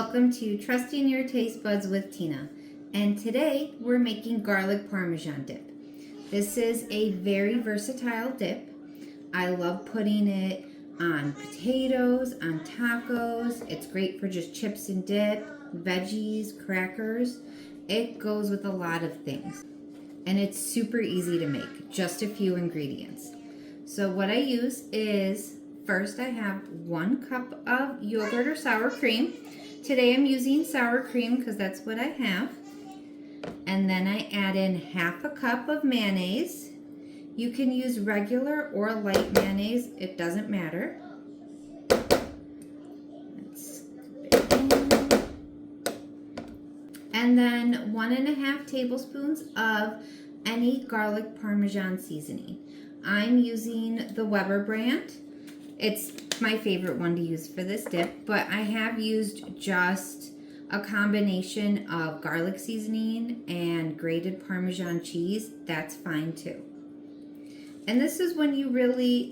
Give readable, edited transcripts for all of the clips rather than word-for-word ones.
welcome to Trusting Your Taste Buds with Tina. And today we're making garlic Parmesan dip. This is a very versatile dip. I love putting it on potatoes, on tacos. It's great for just chips and dip, veggies, crackers. It goes with a lot of things. And it's super easy to make, just a few ingredients. So what I use is, first I have 1 cup of yogurt or sour cream. Today I'm using sour cream because that's what I have. And then I add in 1/2 cup of mayonnaise. You can use regular or light mayonnaise, it doesn't matter. And then 1½ tablespoons of any garlic Parmesan seasoning. I'm using the Weber brand. It's my favorite one to use for this dip, but I have used just a combination of garlic seasoning and grated Parmesan cheese. That's fine too. And this is when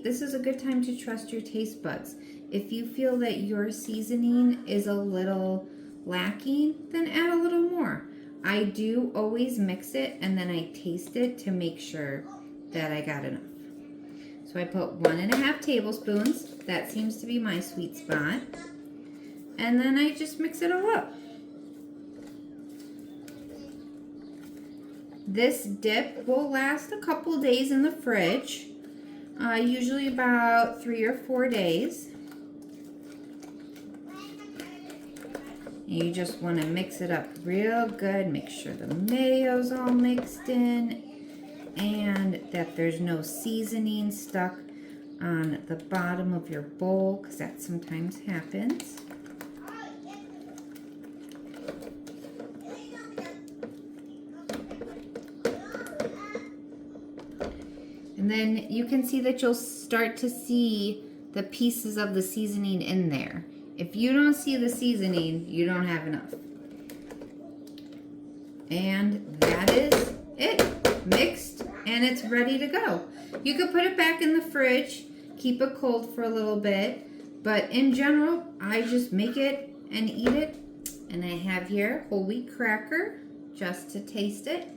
this is a good time to trust your taste buds. If you feel that your seasoning is a little lacking, then add a little more. I do always mix it and then I taste it to make sure that I got enough. So I put 1½ tablespoons. That seems to be my sweet spot. And then I just mix it all up. This dip will last a couple days in the fridge, usually about 3 or 4 days. You just want to mix it up real good, make sure the mayo's all mixed in and that there's no seasoning stuck on the bottom of your bowl, because that sometimes happens. And then you can see that you'll start to see the pieces of the seasoning in there. If you don't see the seasoning, you don't have enough. And that is it. Mixed, and it's ready to go. You could put it back in the fridge, keep it cold for a little bit, but in general, I just make it and eat it. And I have here whole wheat cracker just to taste it.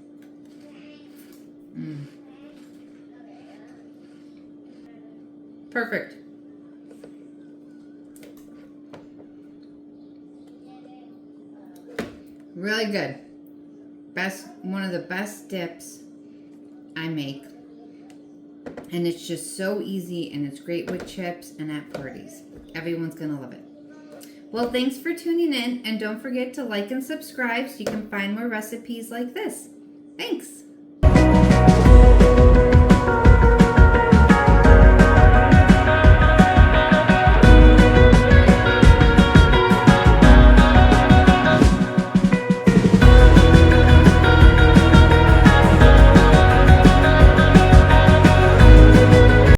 Perfect. Really good. One of the best dips I make. And it's just so easy and it's great with chips and at parties. Everyone's gonna love it. Well, thanks for tuning in, and don't forget to like and subscribe so you can find more recipes like this.